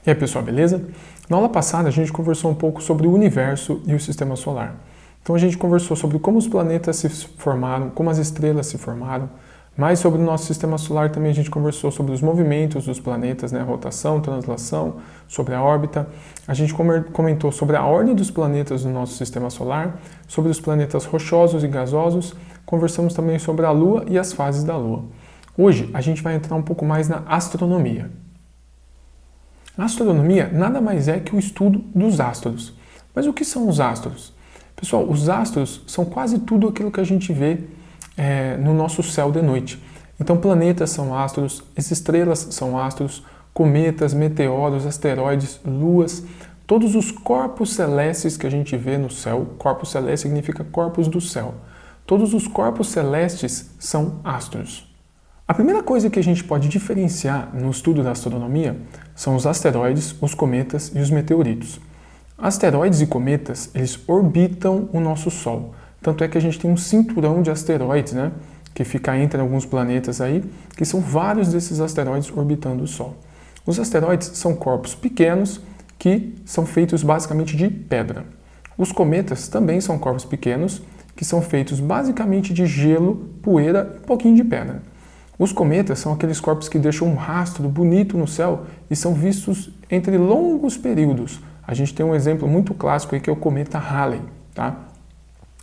E aí pessoal, beleza? Na aula passada a gente conversou um pouco sobre o universo e o sistema solar. Então a gente conversou sobre como os planetas se formaram, como as estrelas se formaram, mais sobre o nosso sistema solar também a gente conversou sobre os movimentos dos planetas, né? Rotação, translação, sobre a órbita. A gente comentou sobre a ordem dos planetas do nosso sistema solar, sobre os planetas rochosos e gasosos, conversamos também sobre a Lua e as fases da Lua. Hoje a gente vai entrar um pouco mais na astronomia. A astronomia nada mais é que o estudo dos astros. Mas o que são os astros? Pessoal, os astros são quase tudo aquilo que a gente vê no nosso céu de noite. Então, planetas são astros, as estrelas são astros, cometas, meteoros, asteroides, luas, todos os corpos celestes que a gente vê no céu. Corpo celeste significa corpos do céu. Todos os corpos celestes são astros. A primeira coisa que a gente pode diferenciar no estudo da astronomia são os asteroides, os cometas e os meteoritos. Asteroides e cometas, eles orbitam o nosso Sol. Tanto é que a gente tem um cinturão de asteroides, né, que fica entre alguns planetas aí, que são vários desses asteroides orbitando o Sol. Os asteroides são corpos pequenos que são feitos basicamente de pedra. Os cometas também são corpos pequenos que são feitos basicamente de gelo, poeira e um pouquinho de pedra. Os cometas são aqueles corpos que deixam um rastro bonito no céu e são vistos entre longos períodos. A gente tem um exemplo muito clássico aí que é o cometa Halley, tá?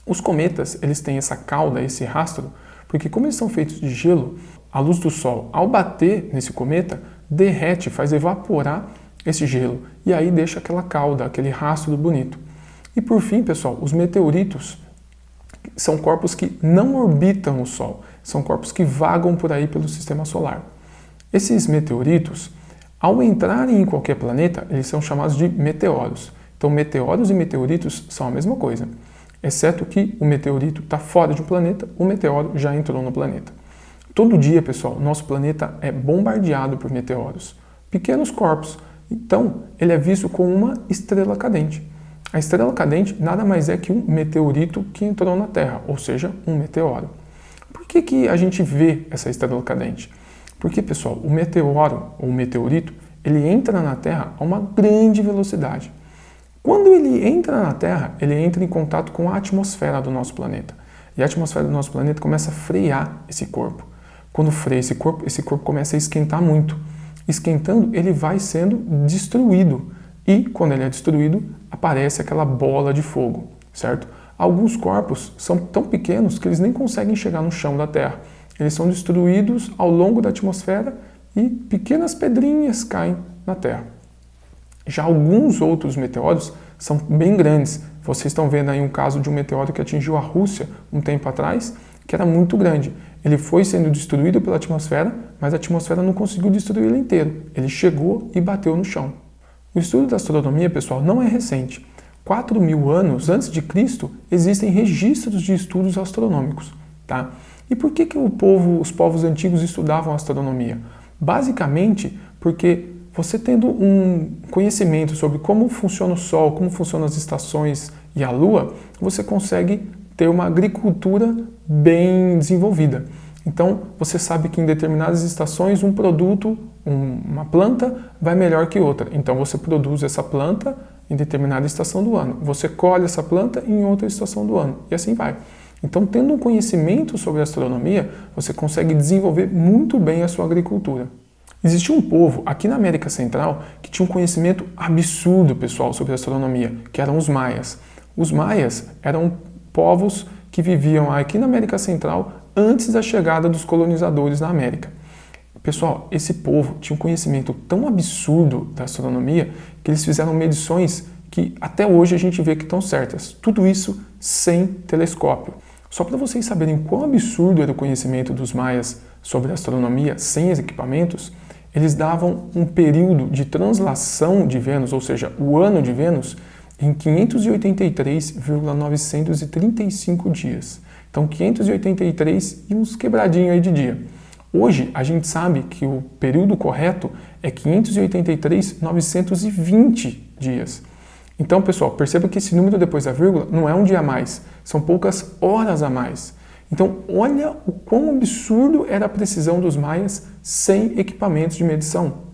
Os cometas, eles têm essa cauda, esse rastro, porque como eles são feitos de gelo, a luz do Sol, ao bater nesse cometa, derrete, faz evaporar esse gelo e aí deixa aquela cauda, aquele rastro bonito. E por fim, pessoal, os meteoritos são corpos que não orbitam o Sol. São corpos que vagam por aí pelo sistema solar. Esses meteoritos, ao entrarem em qualquer planeta, eles são chamados de meteoros. Então, meteoros e meteoritos são a mesma coisa, exceto que o meteorito está fora de um planeta, o meteoro já entrou no planeta. Todo dia, pessoal, nosso planeta é bombardeado por meteoros, pequenos corpos. Então, ele é visto como uma estrela cadente. A estrela cadente nada mais é que um meteorito que entrou na Terra, ou seja, um meteoro. Por que a gente vê essa estrela cadente? Porque, pessoal, o meteoro ou meteorito, ele entra na Terra a uma grande velocidade. Quando ele entra na Terra, ele entra em contato com a atmosfera do nosso planeta. E a atmosfera do nosso planeta começa a frear esse corpo. Quando freia esse corpo começa a esquentar muito. Esquentando, ele vai sendo destruído. E, quando ele é destruído, aparece aquela bola de fogo, certo? Alguns corpos são tão pequenos que eles nem conseguem chegar no chão da Terra. Eles são destruídos ao longo da atmosfera e pequenas pedrinhas caem na Terra. Já alguns outros meteoros são bem grandes. Vocês estão vendo aí um caso de um meteoro que atingiu a Rússia um tempo atrás, que era muito grande. Ele foi sendo destruído pela atmosfera, mas a atmosfera não conseguiu destruir ele inteiro. Ele chegou e bateu no chão. O estudo da astronomia, pessoal, não é recente. 4.000 anos antes de Cristo, existem registros de estudos astronômicos, tá? E por que os povos antigos estudavam astronomia? Basicamente, porque você tendo um conhecimento sobre como funciona o Sol, como funcionam as estações e a Lua, você consegue ter uma agricultura bem desenvolvida. Então, você sabe que em determinadas estações um produto, uma planta, vai melhor que outra. Então, você produz essa planta em determinada estação do ano. Você colhe essa planta em outra estação do ano. E assim vai. Então, tendo um conhecimento sobre astronomia, você consegue desenvolver muito bem a sua agricultura. Existia um povo aqui na América Central que tinha um conhecimento absurdo, pessoal, sobre astronomia, que eram os maias. Os maias eram povos que viviam aqui na América Central antes da chegada dos colonizadores na América. Pessoal, esse povo tinha um conhecimento tão absurdo da astronomia que eles fizeram medições que até hoje a gente vê que estão certas. Tudo isso sem telescópio. Só para vocês saberem quão absurdo era o conhecimento dos maias sobre astronomia sem equipamentos, eles davam um período de translação de Vênus, ou seja, o ano de Vênus, em 583,935 dias. Então, 583 e uns quebradinhos aí de dia. Hoje, a gente sabe que o período correto é 583,920 dias. Então, pessoal, perceba que esse número depois da vírgula não é um dia a mais, são poucas horas a mais. Então, olha o quão absurdo era a precisão dos maias sem equipamentos de medição.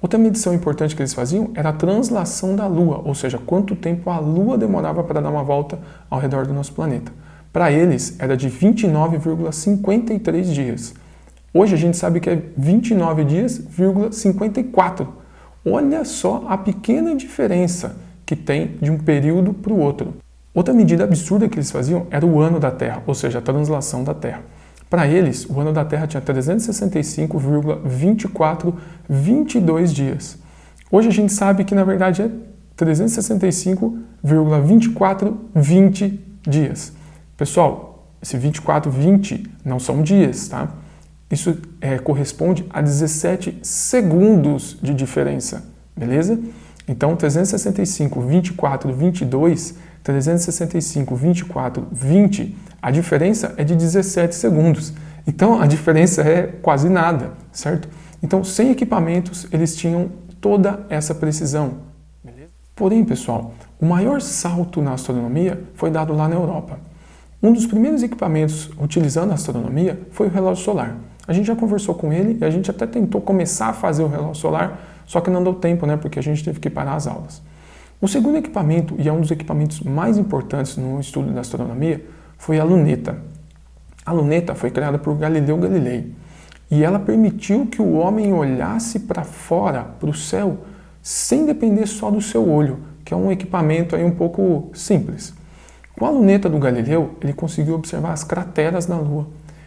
Outra medição importante que eles faziam era a translação da Lua, ou seja, quanto tempo a Lua demorava para dar uma volta ao redor do nosso planeta. Para eles, era de 29,53 dias. Hoje a gente sabe que é 29 dias,54. Olha só a pequena diferença que tem de um período para o outro. Outra medida absurda que eles faziam era o ano da Terra, ou seja, a translação da Terra. Para eles, o ano da Terra tinha 365,2422 dias. Hoje a gente sabe que na verdade é 365,2420 dias. Pessoal, esse 24,20 não são dias, tá? Isso corresponde a 17 segundos de diferença, beleza? Então, 365, 24, 22, 365, 24, 20, a diferença é de 17 segundos. Então, a diferença é quase nada, certo? Então, sem equipamentos, eles tinham toda essa precisão. Beleza? Porém, pessoal, o maior salto na astronomia foi dado lá na Europa. Um dos primeiros equipamentos utilizando a astronomia foi o relógio solar. A gente já conversou com ele e a gente até tentou começar a fazer o relógio solar, só que não deu tempo, né? Porque a gente teve que parar as aulas. O segundo equipamento, e é um dos equipamentos mais importantes no estudo da astronomia, foi a luneta. A luneta foi criada por Galileu Galilei e ela permitiu que o homem olhasse para fora, para o céu, sem depender só do seu olho, que é um equipamento aí um pouco simples. Com a luneta do Galileu, ele conseguiu observar as crateras na Lua,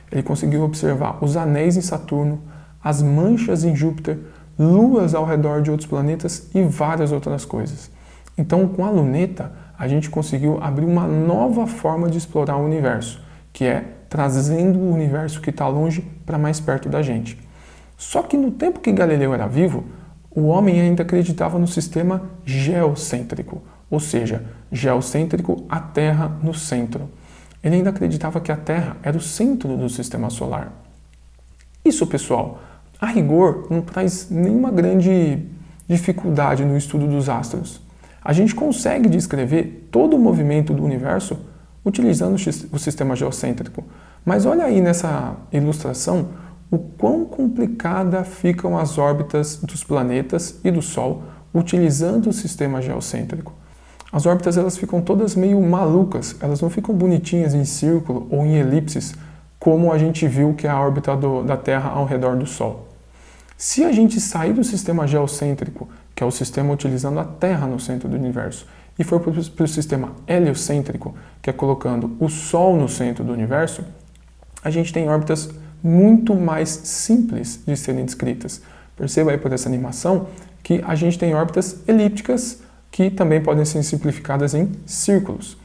ele conseguiu observar os anéis em Saturno, as manchas em Júpiter, luas ao redor de outros planetas e várias outras coisas. Então, com a luneta, a gente conseguiu abrir uma nova forma de explorar o universo, que é trazendo o universo que está longe para mais perto da gente. Só que no tempo que Galileu era vivo, o homem ainda acreditava no sistema geocêntrico, ou seja, geocêntrico, a Terra no centro. Ele ainda acreditava que a Terra era o centro do sistema solar. Isso, pessoal, a rigor, não traz nenhuma grande dificuldade no estudo dos astros. A gente consegue descrever todo o movimento do universo utilizando o sistema geocêntrico. Mas olha aí nessa ilustração o quão complicada ficam as órbitas dos planetas e do Sol utilizando o sistema geocêntrico. As órbitas elas ficam todas meio malucas, elas não ficam bonitinhas em círculo ou em elipses, como a gente viu que é a órbita da Terra ao redor do Sol. Se a gente sair do sistema geocêntrico, que é o sistema utilizando a Terra no centro do universo, e for para o sistema heliocêntrico, que é colocando o Sol no centro do universo, a gente tem órbitas muito mais simples de serem descritas. Perceba aí por essa animação que a gente tem órbitas elípticas, que também podem ser simplificadas em círculos.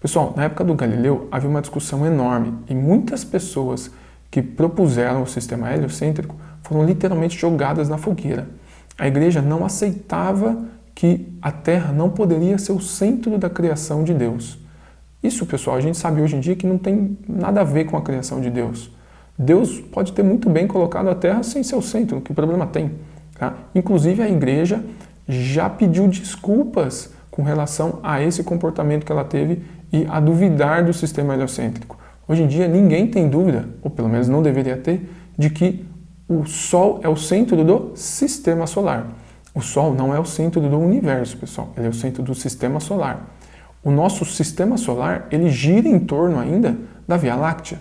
Pessoal, na época do Galileu havia uma discussão enorme e muitas pessoas que propuseram o sistema heliocêntrico foram literalmente jogadas na fogueira. A igreja não aceitava que a Terra não poderia ser o centro da criação de Deus. Isso, pessoal, a gente sabe hoje em dia que não tem nada a ver com a criação de Deus. Deus pode ter muito bem colocado a Terra sem ser o centro, que problema tem? Tá? Inclusive a igreja já pediu desculpas com relação a esse comportamento que ela teve e a duvidar do sistema heliocêntrico. Hoje em dia ninguém tem dúvida, ou pelo menos não deveria ter, de que o Sol é o centro do sistema solar. O Sol não é o centro do universo, pessoal, ele é o centro do sistema solar. O nosso sistema solar, ele gira em torno ainda da Via Láctea.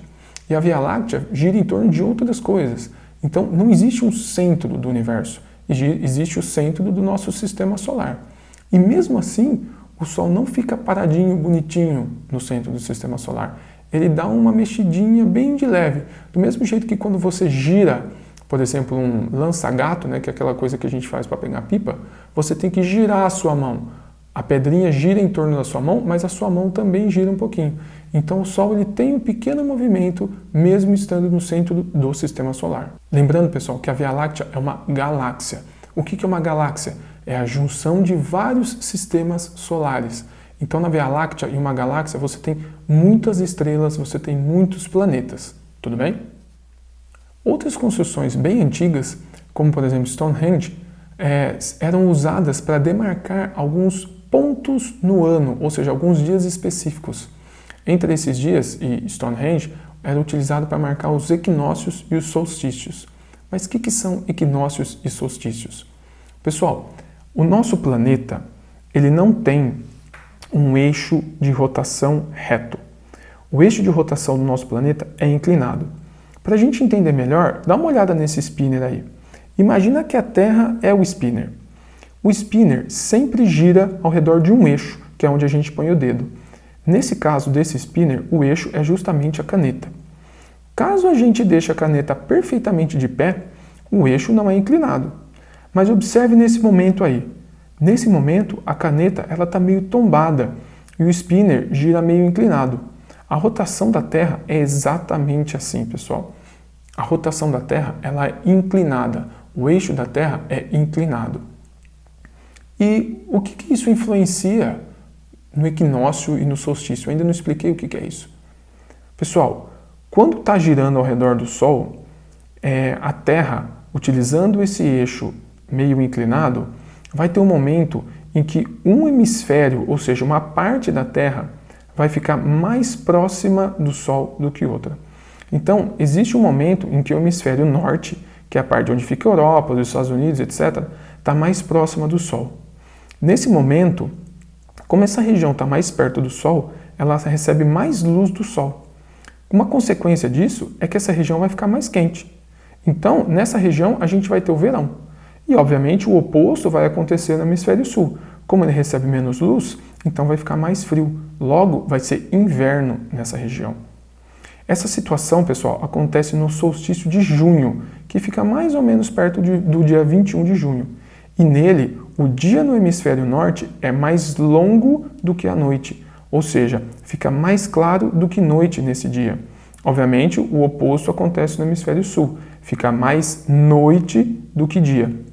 E a Via Láctea gira em torno de outras coisas. Então, não existe um centro do universo. Existe o centro do nosso sistema solar. E mesmo assim, o Sol não fica paradinho, bonitinho no centro do sistema solar. Ele dá uma mexidinha bem de leve. Do mesmo jeito que quando você gira, por exemplo, um lança-gato, né, que é aquela coisa que a gente faz para pegar pipa, você tem que girar a sua mão. A pedrinha gira em torno da sua mão, mas a sua mão também gira um pouquinho. Então o Sol ele tem um pequeno movimento, mesmo estando no centro do sistema solar. Lembrando, pessoal, que a Via Láctea é uma galáxia. O que é uma galáxia? É a junção de vários sistemas solares. Então na Via Láctea, em uma galáxia, você tem muitas estrelas, você tem muitos planetas. Tudo bem? Outras construções bem antigas, como por exemplo Stonehenge, eram usadas para demarcar alguns pontos no ano, ou seja, alguns dias específicos. Entre esses dias, e Stonehenge era utilizado para marcar os equinócios e os solstícios. Mas o que são equinócios e solstícios? Pessoal, o nosso planeta, ele não tem um eixo de rotação reto. O eixo de rotação do nosso planeta é inclinado. Para a gente entender melhor, dá uma olhada nesse spinner aí. Imagina que a Terra é o spinner. O spinner sempre gira ao redor de um eixo, que é onde a gente põe o dedo. Nesse caso desse spinner, o eixo é justamente a caneta. Caso a gente deixe a caneta perfeitamente de pé, o eixo não é inclinado. Mas observe nesse momento aí. Nesse momento, a caneta está meio tombada e o spinner gira meio inclinado. A rotação da Terra é exatamente assim, pessoal. A rotação da Terra ela é inclinada. O eixo da Terra é inclinado. E o que isso influencia no equinócio e no solstício? Eu ainda não expliquei o que é isso. Pessoal, quando está girando ao redor do Sol, a Terra, utilizando esse eixo meio inclinado, vai ter um momento em que um hemisfério, ou seja, uma parte da Terra, vai ficar mais próxima do Sol do que outra. Então, existe um momento em que o hemisfério norte, que é a parte onde fica a Europa, os Estados Unidos, etc., está mais próxima do Sol. Nesse momento, como essa região está mais perto do Sol, ela recebe mais luz do Sol. Uma consequência disso é que essa região vai ficar mais quente. Então, nessa região, a gente vai ter o verão. E, obviamente, o oposto vai acontecer no hemisfério sul. Como ele recebe menos luz, então vai ficar mais frio. Logo, vai ser inverno nessa região. Essa situação, pessoal, acontece no solstício de junho, que fica mais ou menos perto do dia 21 de junho. E nele, o dia no hemisfério norte é mais longo do que a noite, ou seja, fica mais claro do que noite nesse dia. Obviamente, o oposto acontece no hemisfério sul, fica mais noite do que dia.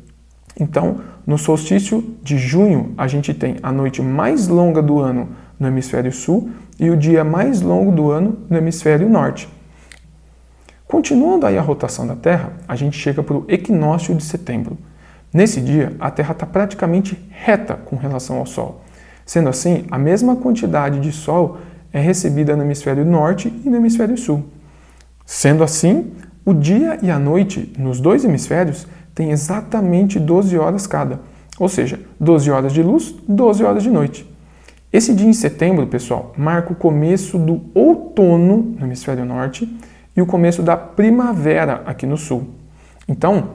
Então, no solstício de junho, a gente tem a noite mais longa do ano no hemisfério sul e o dia mais longo do ano no hemisfério norte. Continuando aí a rotação da Terra, a gente chega para o equinócio de setembro. Nesse dia, a Terra está praticamente reta com relação ao Sol. Sendo assim, a mesma quantidade de Sol é recebida no hemisfério norte e no hemisfério sul. Sendo assim, o dia e a noite nos dois hemisférios têm exatamente 12 horas cada, ou seja, 12 horas de luz, 12 horas de noite. Esse dia em setembro, pessoal, marca o começo do outono no hemisfério norte e o começo da primavera aqui no sul. Então,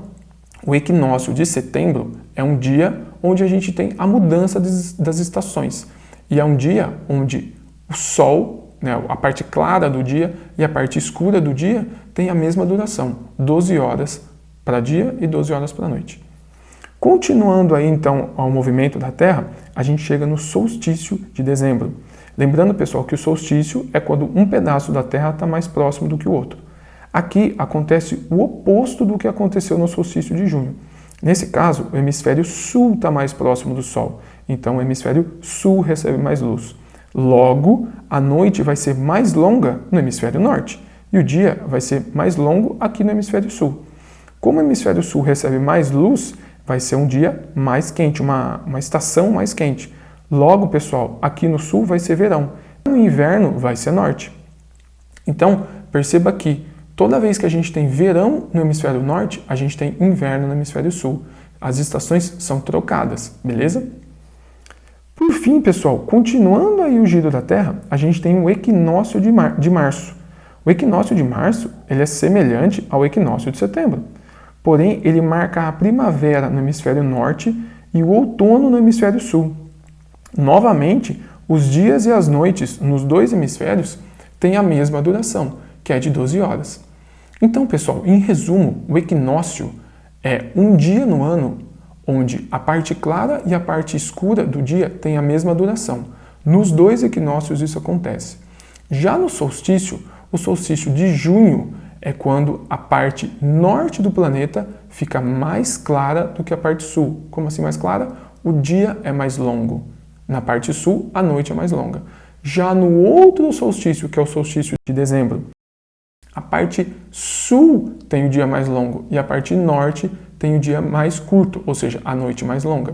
o equinócio de setembro é um dia onde a gente tem a mudança das estações. E é um dia onde o Sol, a parte clara do dia e a parte escura do dia tem a mesma duração, 12 horas para dia e 12 horas para noite. Continuando aí então ao movimento da Terra, a gente chega no solstício de dezembro. Lembrando, pessoal, que o solstício é quando um pedaço da Terra está mais próximo do que o outro. Aqui acontece o oposto do que aconteceu no solstício de junho. Nesse caso, o hemisfério sul está mais próximo do Sol, então o hemisfério sul recebe mais luz. Logo, a noite vai ser mais longa no hemisfério norte e o dia vai ser mais longo aqui no hemisfério sul. Como o hemisfério sul recebe mais luz, vai ser um dia mais quente, uma estação mais quente. Logo, pessoal, aqui no sul vai ser verão. No inverno vai ser norte. Então, perceba que toda vez que a gente tem verão no hemisfério norte, a gente tem inverno no hemisfério sul. As estações são trocadas, beleza? Por fim, pessoal, continuando aí o giro da Terra, a gente tem o equinócio de março. O equinócio de março ele é semelhante ao equinócio de setembro. Porém, ele marca a primavera no hemisfério norte e o outono no hemisfério sul. Novamente, os dias e as noites nos dois hemisférios têm a mesma duração, que é de 12 horas. Então, pessoal, em resumo, o equinócio é um dia no ano onde a parte clara e a parte escura do dia têm a mesma duração. Nos dois equinócios isso acontece. Já no solstício, o solstício de junho é quando a parte norte do planeta fica mais clara do que a parte sul. Como assim mais clara? O dia é mais longo. Na parte sul, a noite é mais longa. Já no outro solstício, que é o solstício de dezembro, a parte sul tem o dia mais longo e a parte norte tem o dia mais curto, ou seja, a noite mais longa.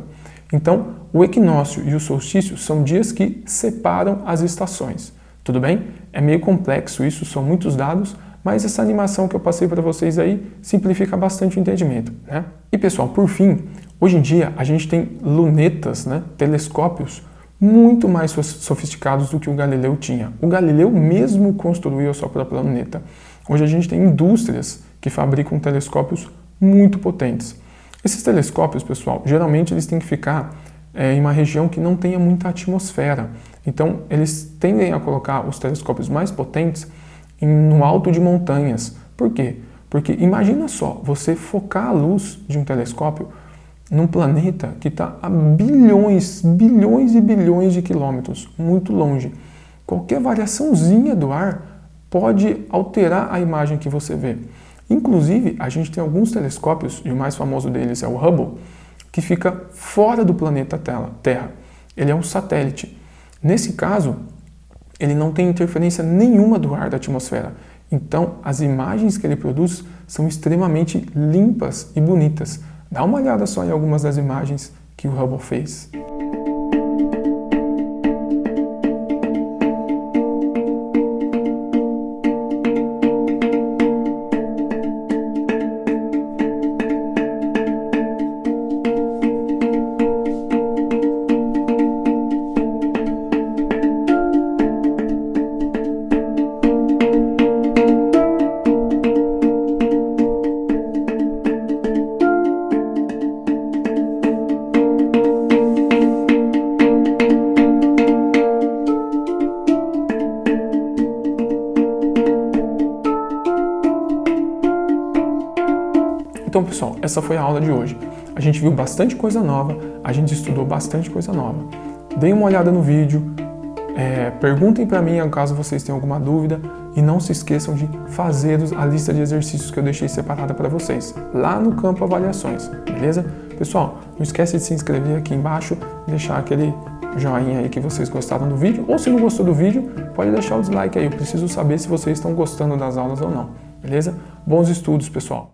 Então, o equinócio e o solstício são dias que separam as estações. Tudo bem? É meio complexo isso, são muitos dados, mas essa animação que eu passei para vocês aí simplifica bastante o entendimento, né? E pessoal, por fim, Hoje em dia, a gente tem lunetas, né, telescópios, muito mais sofisticados do que o Galileu tinha. O Galileu mesmo construiu a sua própria luneta. Hoje a gente tem indústrias que fabricam telescópios muito potentes. Esses telescópios, pessoal, geralmente eles têm que ficar em uma região que não tenha muita atmosfera. Então, eles tendem a colocar os telescópios mais potentes no alto de montanhas. Por quê? Porque imagina só, você focar a luz de um telescópio num planeta que está a bilhões e bilhões de quilômetros, muito longe. Qualquer variaçãozinha do ar pode alterar a imagem que você vê. Inclusive, a gente tem alguns telescópios, e o mais famoso deles é o Hubble, que fica fora do planeta Terra. Ele é um satélite. Nesse caso, ele não tem interferência nenhuma do ar da atmosfera. Então, as imagens que ele produz são extremamente limpas e bonitas. Dá uma olhada só em algumas das imagens que o Hubble fez. Então, pessoal, essa foi a aula de hoje. A gente viu bastante coisa nova, a gente estudou bastante coisa nova. Deem uma olhada no vídeo, perguntem para mim caso vocês tenham alguma dúvida e não se esqueçam de fazer a lista de exercícios que eu deixei separada para vocês, lá no campo avaliações, beleza? Pessoal, não esquece de se inscrever aqui embaixo, deixar aquele joinha aí que vocês gostaram do vídeo, ou se não gostou do vídeo, pode deixar o dislike aí, eu preciso saber se vocês estão gostando das aulas ou não, beleza? Bons estudos, pessoal!